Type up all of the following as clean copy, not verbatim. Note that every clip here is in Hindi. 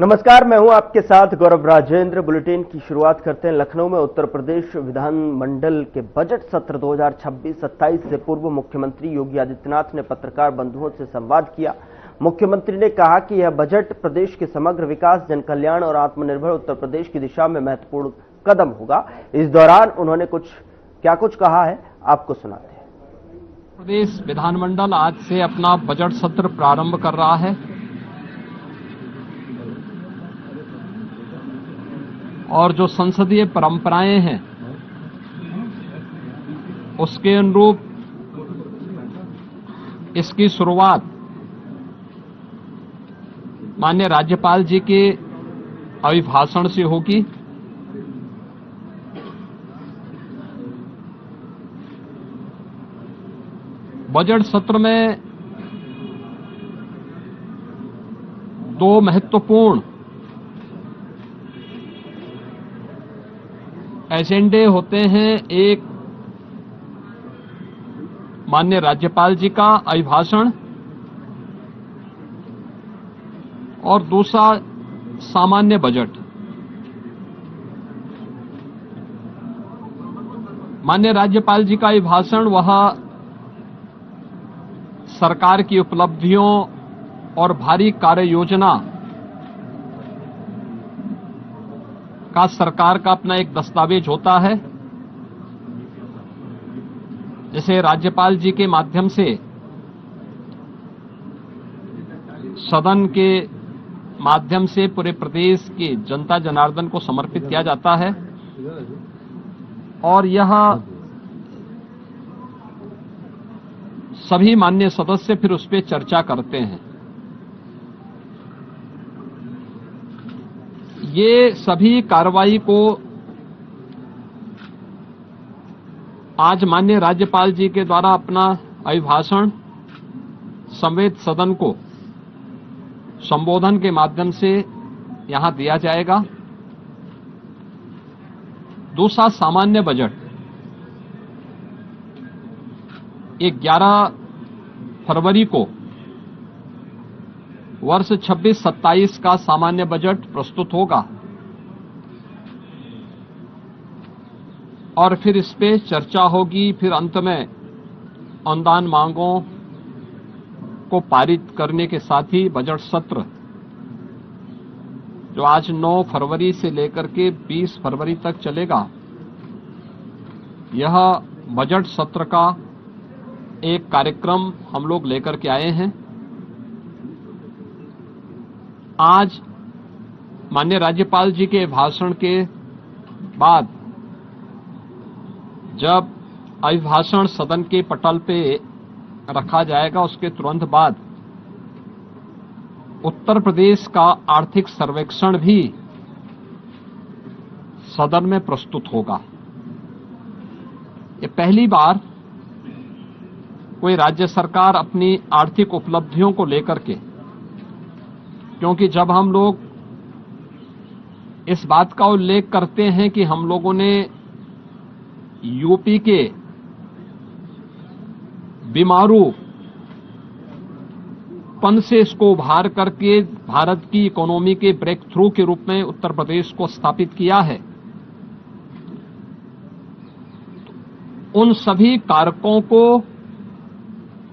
नमस्कार, मैं हूं आपके साथ गौरव राजेंद्र। बुलेटिन की शुरुआत करते हैं लखनऊ में। उत्तर प्रदेश विधानमंडल के बजट सत्र 2026-27 से पूर्व मुख्यमंत्री योगी आदित्यनाथ ने पत्रकार बंधुओं से संवाद किया। मुख्यमंत्री ने कहा कि यह बजट प्रदेश के समग्र विकास, जनकल्याण और आत्मनिर्भर उत्तर प्रदेश की दिशा में महत्वपूर्ण कदम होगा। इस दौरान उन्होंने कुछ कहा है, आपको सुनाते हैं। प्रदेश विधानमंडल आज से अपना बजट सत्र प्रारंभ कर रहा है और जो संसदीय परंपराएं हैं उसके अनुरूप इसकी शुरुआत माननीय राज्यपाल जी के अभिभाषण से होगी। बजट सत्र में दो महत्वपूर्ण एजेंडे होते हैं। एक माननीय राज्यपाल जी का अभिभाषण और दूसरा सामान्य बजट। माननीय राज्यपाल जी का अभिभाषण वह सरकार की उपलब्धियों और भारी कार्य योजना का सरकार का अपना एक दस्तावेज होता है, जिसे राज्यपाल जी के माध्यम से सदन के माध्यम से पूरे प्रदेश के जनता जनार्दन को समर्पित किया जाता है और यह सभी माननीय सदस्य फिर उस पर चर्चा करते हैं। ये सभी कार्रवाई को आज माननीय राज्यपाल जी के द्वारा अपना अभिभाषण समेत सदन को संबोधन के माध्यम से यहां दिया जाएगा। दूसरा सामान्य बजट 11 फरवरी को वर्ष 26-27 का सामान्य बजट प्रस्तुत होगा और फिर इस पे चर्चा होगी। फिर अंत में अनुदान मांगों को पारित करने के साथ ही बजट सत्र जो आज 9 फरवरी से लेकर के 20 फरवरी तक चलेगा, यह बजट सत्र का एक कार्यक्रम हम लोग लेकर के आए हैं। आज माननीय राज्यपाल जी के भाषण के बाद जब अभिभाषण सदन के पटल पे रखा जाएगा, उसके तुरंत बाद उत्तर प्रदेश का आर्थिक सर्वेक्षण भी सदन में प्रस्तुत होगा। ये पहली बार कोई राज्य सरकार अपनी आर्थिक उपलब्धियों को लेकर के, क्योंकि जब हम लोग इस बात का उल्लेख करते हैं कि हम लोगों ने यूपी के बीमारूपन से इसको उभार करके भारत की इकोनॉमी के ब्रेक थ्रू के रूप में उत्तर प्रदेश को स्थापित किया है, उन सभी कारकों को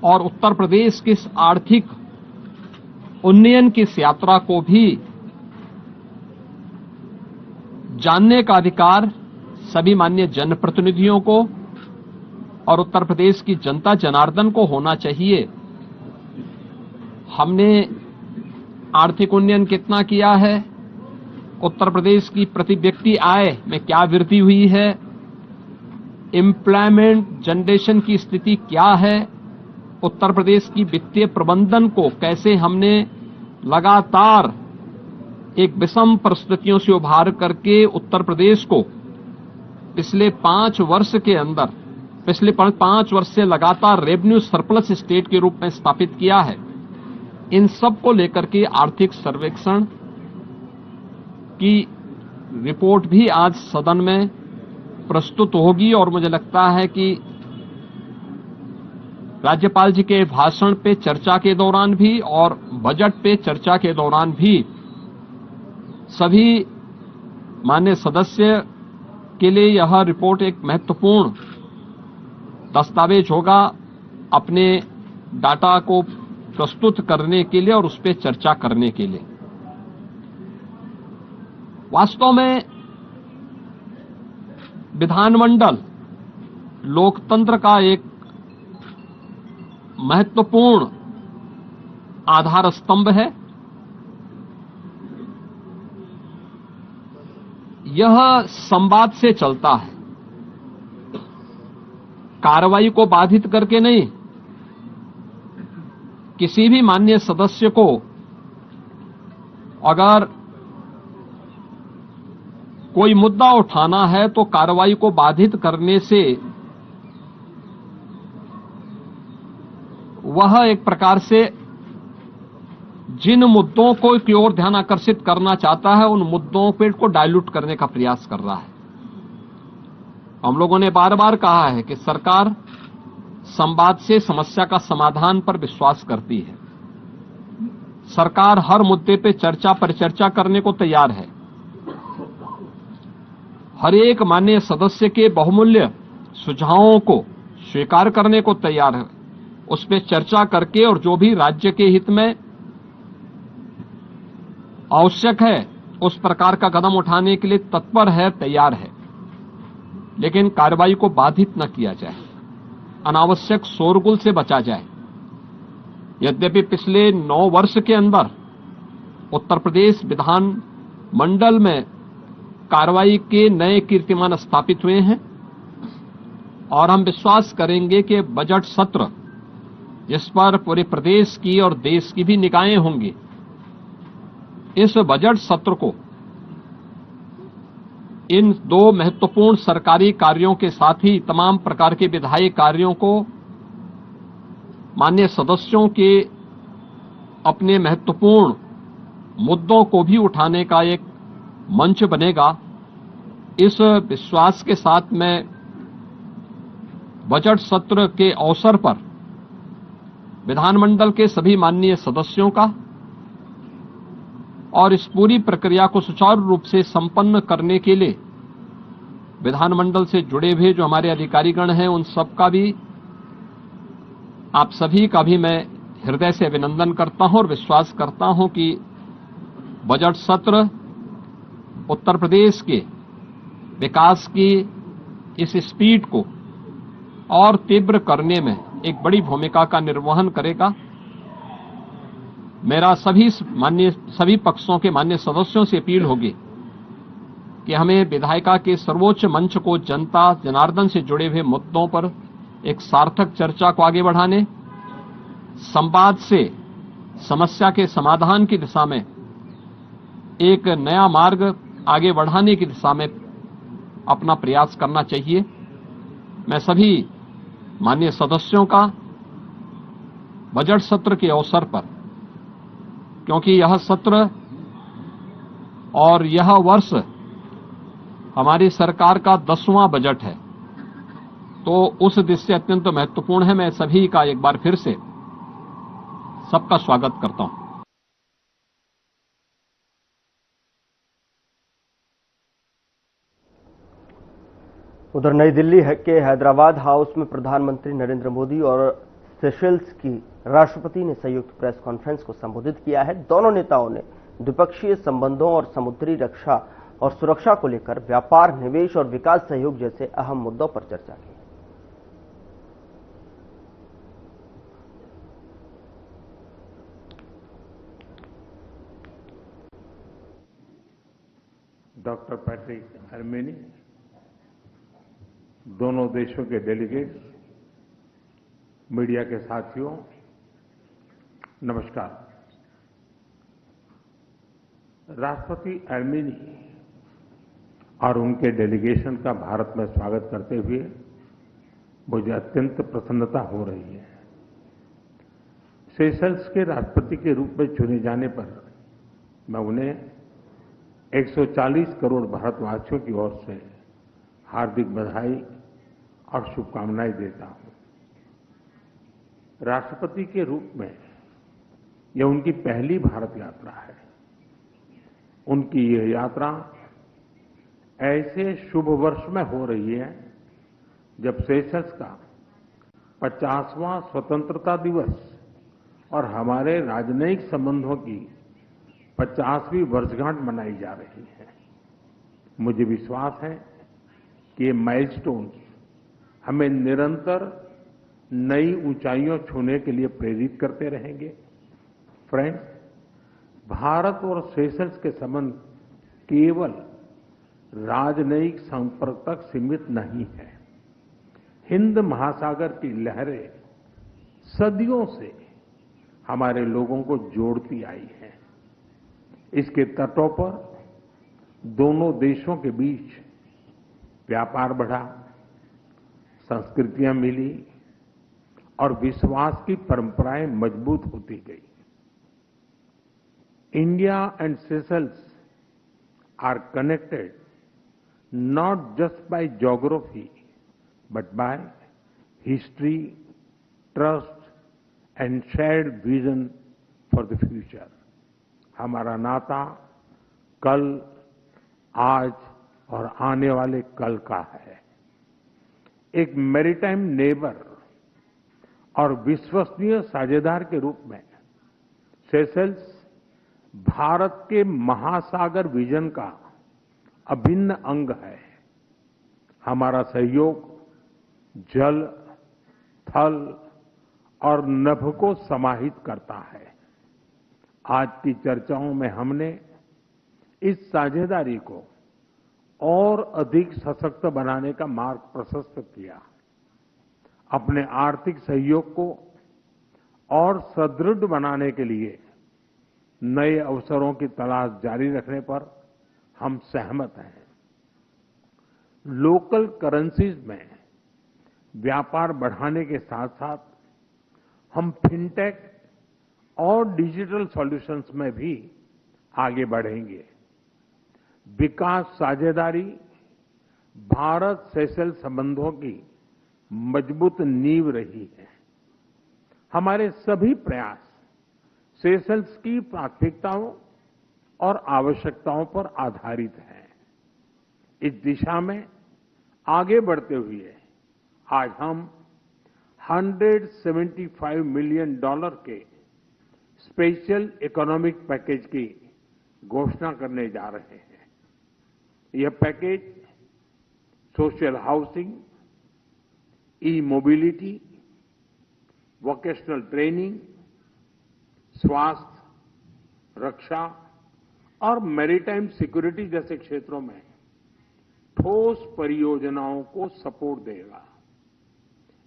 और उत्तर प्रदेश की आर्थिक उन्नयन की इस यात्रा को भी जानने का अधिकार सभी माननीय जनप्रतिनिधियों को और उत्तर प्रदेश की जनता जनार्दन को होना चाहिए। हमने आर्थिक उन्नयन कितना किया है, उत्तर प्रदेश की प्रति व्यक्ति आय में क्या वृद्धि हुई है, एम्प्लॉयमेंट जनरेशन की स्थिति क्या है, उत्तर प्रदेश की वित्तीय प्रबंधन को कैसे हमने लगातार एक विषम परिस्थितियों से उभार करके उत्तर प्रदेश को पिछले 5 वर्ष के अंदर, पिछले 5 वर्ष से लगातार रेवेन्यू सरप्लस स्टेट के रूप में स्थापित किया है। इन सब को लेकर के आर्थिक सर्वेक्षण की रिपोर्ट भी आज सदन में प्रस्तुत होगी और मुझे लगता है कि राज्यपाल जी के भाषण पे चर्चा के दौरान भी और बजट पे चर्चा के दौरान भी सभी माननीय सदस्य के लिए यह रिपोर्ट एक महत्वपूर्ण दस्तावेज होगा अपने डाटा को प्रस्तुत करने के लिए और उस पर चर्चा करने के लिए। वास्तव में विधानमंडल लोकतंत्र का एक महत्वपूर्ण आधार स्तंभ है। यह संवाद से चलता है, कार्रवाई को बाधित करके नहीं। किसी भी माननीय सदस्य को अगर कोई मुद्दा उठाना है तो कार्रवाई को बाधित करने से वह एक प्रकार से जिन मुद्दों को की ओर ध्यान आकर्षित करना चाहता है उन मुद्दों पे को डाइल्यूट करने का प्रयास कर रहा है। हम लोगों ने बार बार कहा है कि सरकार संवाद से समस्या का समाधान पर विश्वास करती है। सरकार हर मुद्दे पे चर्चा परिचर्चा करने को तैयार है। हर एक माननीय सदस्य के बहुमूल्य सुझावों को स्वीकार करने को तैयार है, उस पर चर्चा करके और जो भी राज्य के हित में आवश्यक है उस प्रकार का कदम उठाने के लिए तत्पर है, तैयार है। लेकिन कार्रवाई को बाधित न किया जाए, अनावश्यक शोरगुल से बचा जाए। यद्यपि पिछले 9 वर्ष के अंदर उत्तर प्रदेश विधान मंडल में कार्रवाई के नए कीर्तिमान स्थापित हुए हैं और हम विश्वास करेंगे कि बजट सत्र जिस पर पूरे प्रदेश की और देश की भी निगाहें होंगी, इस बजट सत्र को इन 2 महत्वपूर्ण सरकारी कार्यों के साथ ही तमाम प्रकार के विधायी कार्यों को माननीय सदस्यों के अपने महत्वपूर्ण मुद्दों को भी उठाने का एक मंच बनेगा। इस विश्वास के साथ मैं बजट सत्र के अवसर पर विधानमंडल के सभी माननीय सदस्यों का और इस पूरी प्रक्रिया को सुचारू रूप से संपन्न करने के लिए विधानमंडल से जुड़े हुए जो हमारे अधिकारीगण हैं उन सबका भी, आप सभी का भी मैं हृदय से अभिनंदन करता हूं और विश्वास करता हूं कि बजट सत्र उत्तर प्रदेश के विकास की इस स्पीड को और तीव्र करने में एक बड़ी भूमिका का निर्वहन करेगा। मेरा सभी पक्षों के माननीय सदस्यों से अपील होगी कि हमें विधायिका के सर्वोच्च मंच को जनता जनार्दन से जुड़े हुए मुद्दों पर एक सार्थक चर्चा को आगे बढ़ाने, संवाद से समस्या के समाधान की दिशा में एक नया मार्ग आगे बढ़ाने की दिशा में अपना प्रयास करना चाहिए। मैं सभी माननीय सदस्यों का बजट सत्र के अवसर पर, क्योंकि यह सत्र और यह वर्ष हमारी सरकार का 10वां बजट है, तो उस दृष्टि से अत्यंत महत्वपूर्ण है। मैं सभी का एक बार फिर से सबका स्वागत करता हूं। उधर नई दिल्ली के हैदराबाद हाउस में प्रधानमंत्री नरेंद्र मोदी और सेशेल्स की राष्ट्रपति ने संयुक्त प्रेस कॉन्फ्रेंस को संबोधित किया है। दोनों नेताओं ने द्विपक्षीय संबंधों और समुद्री रक्षा और सुरक्षा को लेकर व्यापार, निवेश और विकास सहयोग जैसे अहम मुद्दों पर चर्चा की। डॉक्टर पैट्रिक हेरमेनी, दोनों देशों के डेलीगेट्स, मीडिया के साथियों, नमस्कार। राष्ट्रपति हेरमेनी और उनके डेलीगेशन का भारत में स्वागत करते हुए मुझे अत्यंत प्रसन्नता हो रही है। सेशल्स के राष्ट्रपति के रूप में चुने जाने पर मैं उन्हें 140 करोड़ भारतवासियों की ओर से हार्दिक बधाई और शुभकामनाएं देता हूं। राष्ट्रपति के रूप में यह उनकी पहली भारत यात्रा है। उनकी यह यात्रा ऐसे शुभ वर्ष में हो रही है जब सेशल्स का 50वां स्वतंत्रता दिवस और हमारे राजनयिक संबंधों की 50वीं वर्षगांठ मनाई जा रही है। मुझे विश्वास है कि ये माइलस्टोन्स हमें निरंतर नई ऊंचाइयों छूने के लिए प्रेरित करते रहेंगे। फ्रेंड्स, भारत और सेशल्स के संबंध केवल राजनयिक संपर्क तक सीमित नहीं है। हिंद महासागर की लहरें सदियों से हमारे लोगों को जोड़ती आई हैं। इसके तटों पर दोनों देशों के बीच व्यापार बढ़ा, संस्कृतियां मिली और विश्वास की परंपराएं मजबूत होती गई। India and Seychelles are connected not just by geography, but by history, trust, and shared vision for the future. हमारा नाता कल, आज और आने वाले कल का है। एक मैरीटाइम नेबर और विश्वसनीय साझेदार के रूप में सेशल्स भारत के महासागर विजन का अभिन्न अंग है। हमारा सहयोग जल, थल और नभ को समाहित करता है। आज की चर्चाओं में हमने इस साझेदारी को और अधिक सशक्त बनाने का मार्ग प्रशस्त किया। अपने आर्थिक सहयोग को और सुदृढ़ बनाने के लिए नए अवसरों की तलाश जारी रखने पर हम सहमत हैं। लोकल करेंसीज में व्यापार बढ़ाने के साथ साथ हम फिनटेक और डिजिटल सॉल्यूशंस में भी आगे बढ़ेंगे। विकास साझेदारी भारत सेशल संबंधों की मजबूत नींव रही है। हमारे सभी प्रयास सेशल्स की प्राथमिकताओं और आवश्यकताओं पर आधारित है। इस दिशा में आगे बढ़ते हुए आज हम $175 मिलियन के स्पेशल इकोनॉमिक पैकेज की घोषणा करने जा रहे हैं। यह पैकेज सोशल हाउसिंग, ई मोबिलिटी, वोकेशनल ट्रेनिंग, स्वास्थ्य, रक्षा और मैरीटाइम सिक्योरिटी जैसे क्षेत्रों में ठोस परियोजनाओं को सपोर्ट देगा।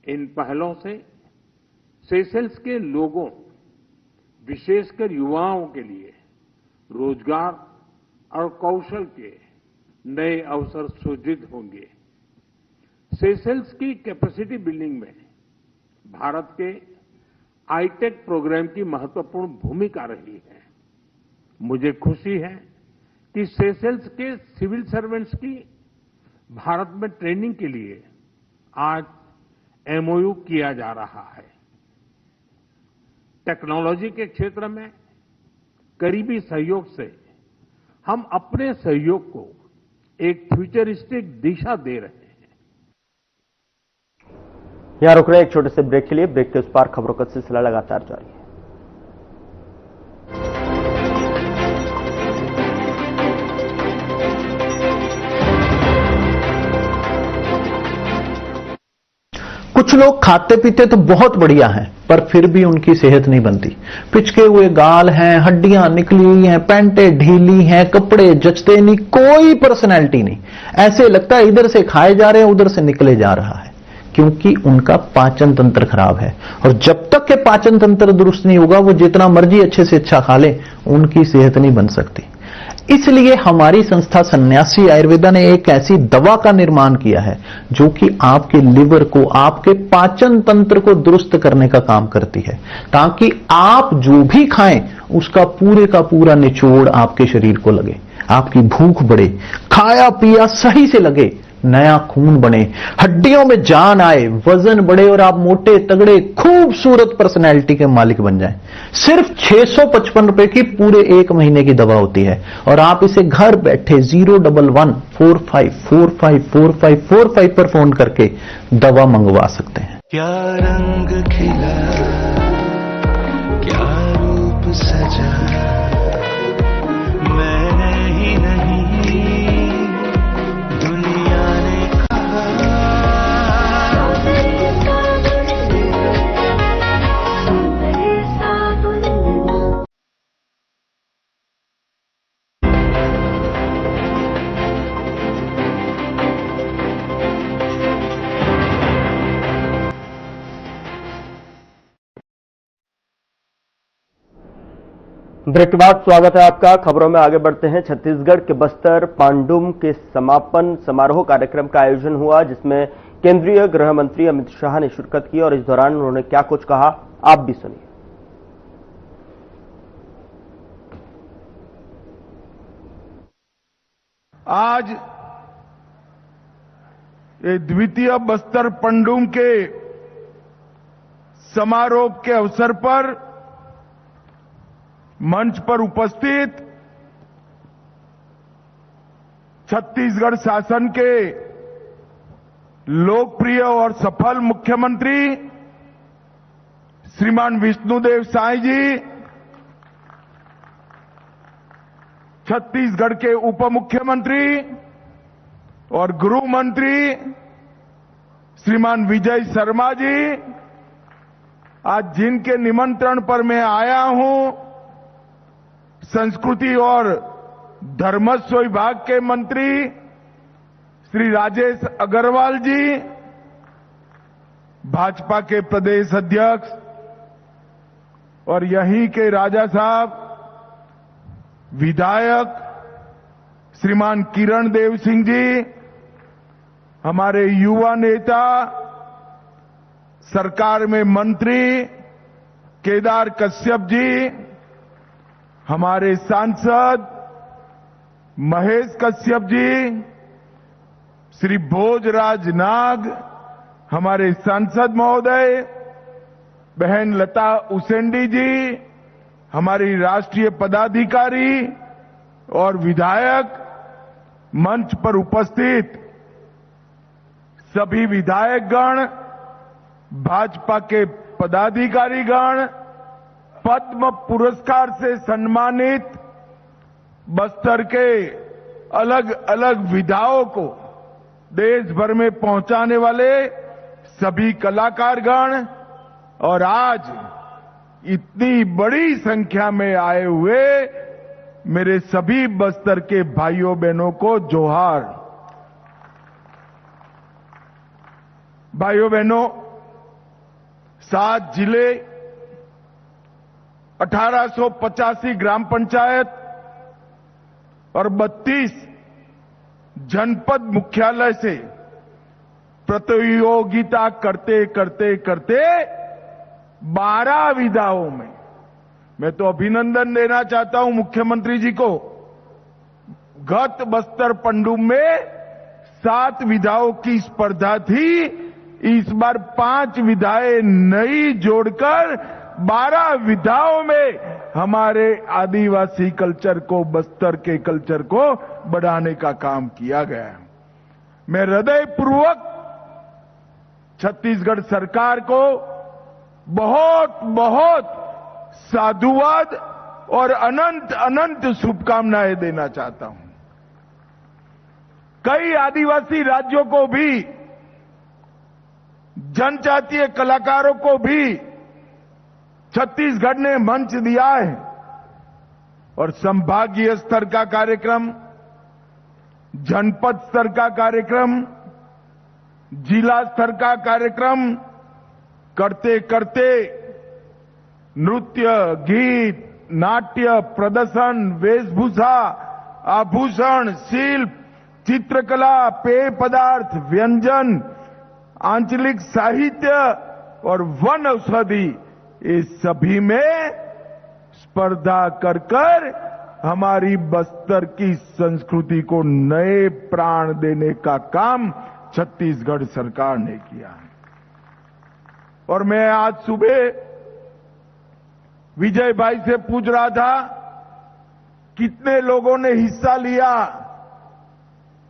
इन पहलों से सेशल्स के लोगों, विशेषकर युवाओं के लिए रोजगार और कौशल के नए अवसर सृजित होंगे। सेशल्स की कैपेसिटी बिल्डिंग में भारत के आईटेक प्रोग्राम की महत्वपूर्ण भूमिका रही है। मुझे खुशी है कि सेशल्स के सिविल सर्वेंट्स की भारत में ट्रेनिंग के लिए आज एमओयू किया जा रहा है। टेक्नोलॉजी के क्षेत्र में करीबी सहयोग से हम अपने सहयोग को एक फ्यूचरिस्टिक दिशा दे रहे हैं। यहां रुक रहे हैं एक छोटे से ब्रेक के लिए। ब्रेक के उस पार खबरों का सिलसिला लगातार जारी है। कुछ लोग खाते पीते तो बहुत बढ़िया हैं, पर फिर भी उनकी सेहत नहीं बनती। पिचके हुए गाल हैं, हड्डियां निकली हुई हैं, पैंटें ढीली हैं, कपड़े जचते नहीं, कोई पर्सनैलिटी नहीं। ऐसे लगता है इधर से खाए जा रहे हैं, उधर से निकले जा रहा है, क्योंकि उनका पाचन तंत्र खराब है। और जब तक के पाचन तंत्र दुरुस्त नहीं होगा, वो जितना मर्जी अच्छे से अच्छा खा ले, उनकी सेहत नहीं बन सकती। इसलिए हमारी संस्था सन्यासी आयुर्वेदा ने एक ऐसी दवा का निर्माण किया है जो कि आपके लिवर को, आपके पाचन तंत्र को दुरुस्त करने का काम करती है, ताकि आप जो भी खाएं उसका पूरे का पूरा निचोड़ आपके शरीर को लगे, आपकी भूख बढ़े, खाया पिया सही से लगे, नया खून बने, हड्डियों में जान आए, वजन बढ़े और आप मोटे तगड़े खूबसूरत पर्सनैलिटी के मालिक बन जाएं। सिर्फ 655 रुपए की पूरे 1 महीने की दवा होती है और आप इसे घर बैठे 01145454545 पर फोन करके दवा मंगवा सकते हैं। क्या रंग खिला, क्या रूप सजा, मैंने ही नहीं दुनिया ने कहा। ब्रेक के बाद स्वागत है आपका। खबरों में आगे बढ़ते हैं। छत्तीसगढ़ के बस्तर पांडुम के समापन समारोह कार्यक्रम का आयोजन हुआ, जिसमें केंद्रीय गृह मंत्री अमित शाह ने शिरकत की और इस दौरान उन्होंने क्या कुछ कहा, आप भी सुनिए। आज ये द्वितीय बस्तर पांडुम के समारोह के अवसर पर मंच पर उपस्थित छत्तीसगढ़ शासन के लोकप्रिय और सफल मुख्यमंत्री श्रीमान विष्णुदेव साय जी, छत्तीसगढ़ के उप मुख्यमंत्री और गृह मंत्री श्रीमान विजय शर्मा जी, आज जिनके निमंत्रण पर मैं आया हूं, संस्कृति और धर्मस्व विभाग के मंत्री श्री राजेश अग्रवाल जी, भाजपा के प्रदेश अध्यक्ष और यहीं के राजा साहब विधायक श्रीमान किरण देव सिंह जी, हमारे युवा नेता सरकार में मंत्री केदार कश्यप जी, हमारे सांसद महेश कश्यप जी, श्री भोजराज नाग, हमारे सांसद महोदय, बहन लता उसेंडी जी, हमारी राष्ट्रीय पदाधिकारी और विधायक, मंच पर उपस्थित सभी विधायकगण, भाजपा के पदाधिकारीगण, पद्म पुरस्कार से सम्मानित बस्तर के अलग अलग विधाओं को देश भर में पहुंचाने वाले सभी कलाकारगण और आज इतनी बड़ी संख्या में आए हुए मेरे सभी बस्तर के भाइयों बहनों को जोहार। भाइयों बहनों, 7 जिले, 1885 ग्राम पंचायत और 32 जनपद मुख्यालय से प्रतियोगिता करते करते करते 12 विधाओं में, मैं तो अभिनंदन देना चाहता हूं मुख्यमंत्री जी को, गत बस्तर पांडुम में 7 विधाओं की स्पर्धा थी, इस बार 5 विधाएं नई जोड़कर 12 विधाओं में हमारे आदिवासी कल्चर को, बस्तर के कल्चर को बढ़ाने का काम किया गया है। मैं हृदयपूर्वक छत्तीसगढ़ सरकार को बहुत बहुत साधुवाद और अनंत अनंत शुभकामनाएं देना चाहता हूं। कई आदिवासी राज्यों को भी, जनजातीय कलाकारों को भी छत्तीसगढ़ ने मंच दिया है और संभागीय स्तर का कार्यक्रम, जनपद स्तर का कार्यक्रम, जिला स्तर का कार्यक्रम करते करते नृत्य, गीत, नाट्य, प्रदर्शन, वेशभूषा, आभूषण, शिल्प, चित्रकला, पेय पदार्थ, व्यंजन, आंचलिक साहित्य और वन औषधि, इस सभी में स्पर्धा कर हमारी बस्तर की संस्कृति को नए प्राण देने का काम छत्तीसगढ़ सरकार ने किया है। और मैं आज सुबह विजय भाई से पूछ रहा था कितने लोगों ने हिस्सा लिया,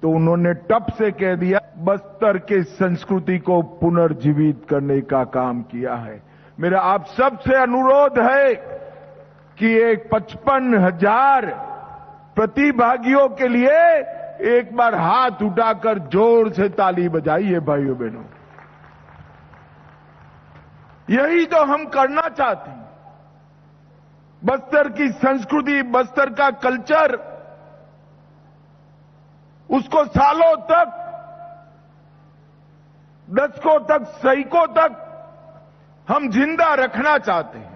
तो उन्होंने टप से कह दिया बस्तर के संस्कृति को पुनर्जीवित करने का काम किया है। मेरा आप सबसे अनुरोध है कि एक 55,000 प्रतिभागियों के लिए एक बार हाथ उठाकर जोर से ताली बजाइए भाइयों बहनों। यही तो हम करना चाहते हैं। बस्तर की संस्कृति, बस्तर का कल्चर, उसको सालों तक, दशकों तक, सैकों तक हम जिंदा रखना चाहते हैं।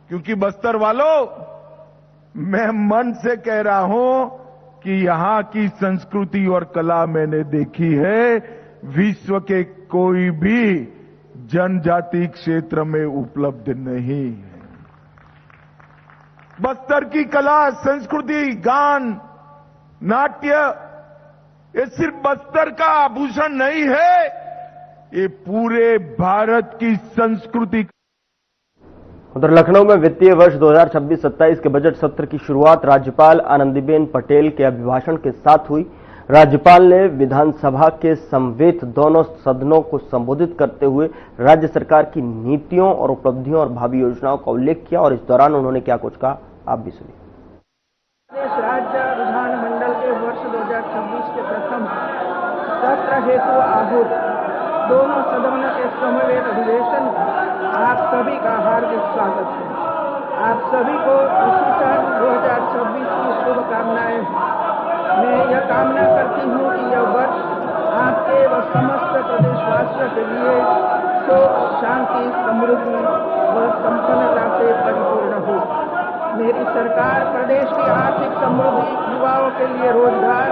क्योंकि बस्तर वालों, मैं मन से कह रहा हूं कि यहां की संस्कृति और कला मैंने देखी है, विश्व के कोई भी जनजाति क्षेत्र में उपलब्ध नहीं है। बस्तर की कला, संस्कृति, गान, नाट्य, ये सिर्फ बस्तर का आभूषण नहीं है, ये पूरे भारत की संस्कृति। उधर लखनऊ में वित्तीय वर्ष 2026-27 के बजट सत्र की शुरुआत राज्यपाल आनंदीबेन पटेल के अभिभाषण के साथ हुई। राज्यपाल ने विधानसभा के समवेत दोनों सदनों को संबोधित करते हुए राज्य सरकार की नीतियों और उपलब्धियों और भावी योजनाओं का उल्लेख किया और इस दौरान उन्होंने क्या कुछ कहा, आप भी सुनिए। प्रदेश राज्य विधानमंडल के वर्ष 2026 के प्रथम सत्र हेतु आहूत दोनों सदनों के समवेत अधिवेशन आप सभी का हार्दिक स्वागत है। आप सभी को इसी साल 2026 की शुभकामनाएं। मैं यह कामना करती हूँ कि यह वर्ष आपके व समस्त प्रदेशवासियों के लिए सुख, शांति, समृद्धि व संपन्नता से परिपूर्ण हो। मेरी सरकार प्रदेश की आर्थिक समृद्धि, युवाओं के लिए रोजगार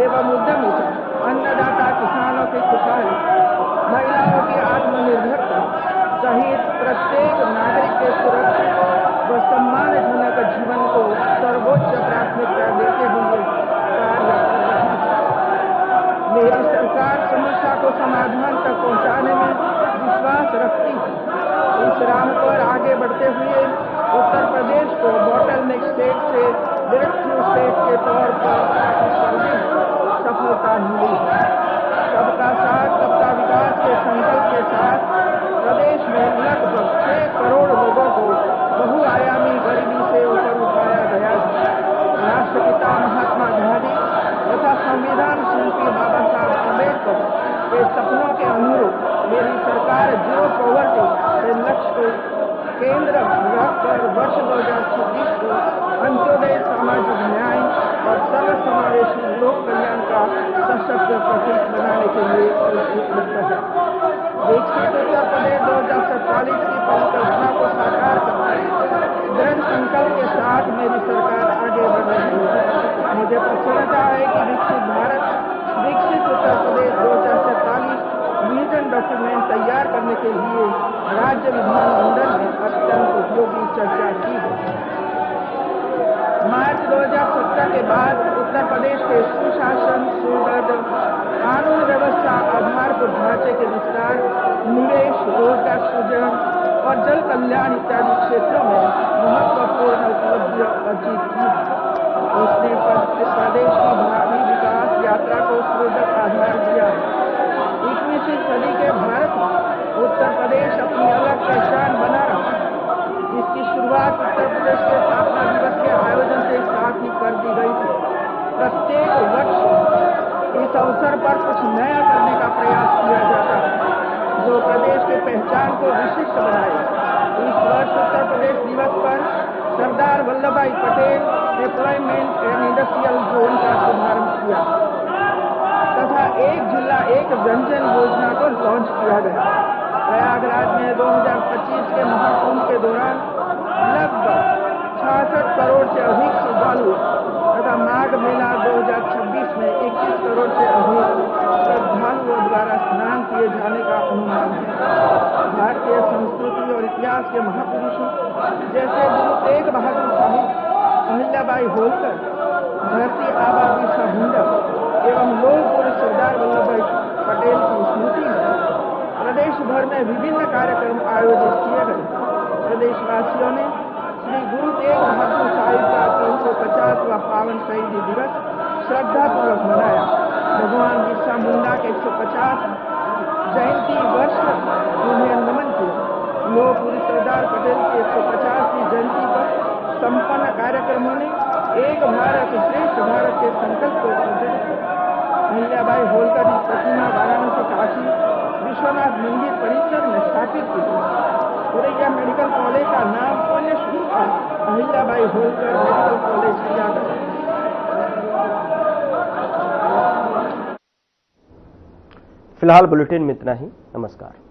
एवं उद्यमिता, अन्नदाता किसानों की खुशहाली, महिलाओं की आत्मनिर्भरता सहित प्रत्येक नागरिक के सुरक्षित व सम्मानजनक जीवन को सर्वोच्च प्राथमिकता देते हुए कार्य कर रही है। मेरी सरकार समस्या को समाधान तक पहुंचाने में विश्वास रखती है। इस राह पर आगे बढ़ते हुए उत्तर प्रदेश को बॉटलनेक स्टेट से ब्रेक थ्रू स्टेट के तौर पर स्थापित करने में सफलता मिली है। सबका साथ, सबका विकास के संकल्प के साथ प्रदेश में लगभग 6 करोड़ लोगों को बहुआयामी गरीबी से ऊपर उठाया गया है। राष्ट्रपिता महात्मा गांधी तथा संविधान शिल्पी बाबा साहब अम्बेडकर के सपनों के अनुरूप मेरी सरकार जीरो पॉवर्टी के लक्ष्य को केंद्र रखकर वर्ष 2026 को अंत्योदय, सामाजिक न्याय और सर्वसमावेशी लोक कल्याण का सशक्त प्रतीक बनाने के लिए उपलब्ध है। विकसित उत्तर प्रदेश 2047 की परिकल्पना को साकार करने दृढ़ संकल्प के साथ मेरी सरकार आगे बढ़ रही है। मुझे प्रसन्नता है कि विकसित भारत, विकसित उत्तर प्रदेश 2047 विजन डॉक्यूमेंट तैयार करने के लिए राज्य विधानमंडल ने अत्यंत उपयोगी चर्चा की है। मार्च 2017 के बाद उत्तर प्रदेश के सुशासन, सुदृढ़ कानून व्यवस्था, आधारभूत ढांचे के विस्तार, निवेश, रोजगार सृजन और जल कल्याण इत्यादि क्षेत्रों में महत्वपूर्ण उपलब्धियां अर्जित की है। उसने प्रदेश की भावी विकास यात्रा को सुदृढ़ आधार दिया है। 21वीं सदी के भारत में उत्तर प्रदेश अपनी अलग पहचान बना रहा है। इसकी शुरुआत उत्तर प्रदेश के स्थापना दिवस के आयोजन से साथ ही कर दी गई थी। प्रत्येक वर्ष इस अवसर पर कुछ नया करने का प्रयास किया जाता है जो प्रदेश की पहचान को विशिष्ट बनाए। इस वर्ष उत्तर प्रदेश दिवस पर सरदार वल्लभ भाई Patel employment and industrial zone का शुभारंभ किया तथा एक जिला एक व्यंजन योजना को लॉन्च किया गया। प्रयागराज में 2025 के महाकुंभ के दौरान लगभग 66 करोड़ से अधिक श्रद्धालु तथा माघ मेला 2026 में 21 करोड़ से अधिक श्रद्धालुओं द्वारा स्नान किए जाने का अनुमान है। भारतीय संस्कृति और इतिहास के महापुरुषों जैसे गुरु तेग बहादुर साहिब, अहिल्याबाई अहिल्याबाई होलकर, धरती आबा बिरसा मुंडा एवं लोह पुरुष सरदार वल्लभ भाई पटेल की स्मृति में प्रदेश भर में विभिन्न कार्यक्रम आयोजित किए गए। प्रदेशवासियों ने श्री गुरु तेग बहादुर साहिब का 350वां पावन शहीदी दिवस श्रद्धापूर्वक मनाया। भगवान बिरसा मुंडा के 150 जयंती वर्ष उन्हें नमन किया। लोह पुरुष सरदार पटेल की 150वीं जयंती पर संपन्न कार्यक्रमों ने एक भारत श्रेष्ठ भारत के संकल्प को प्रदर्शित किया। अहिल्याबाई होलकर की प्रतिमा वाराणसी काशी विश्वनाथ मंदिर परिसर में स्थापित की गई। औरैया मेडिकल कॉलेज का नाम पुण्य श्लोका अहिल्याबाई होलकर मेडिकल कॉलेज किया गया। फिलहाल बुलेटिन में इतना ही। नमस्कार।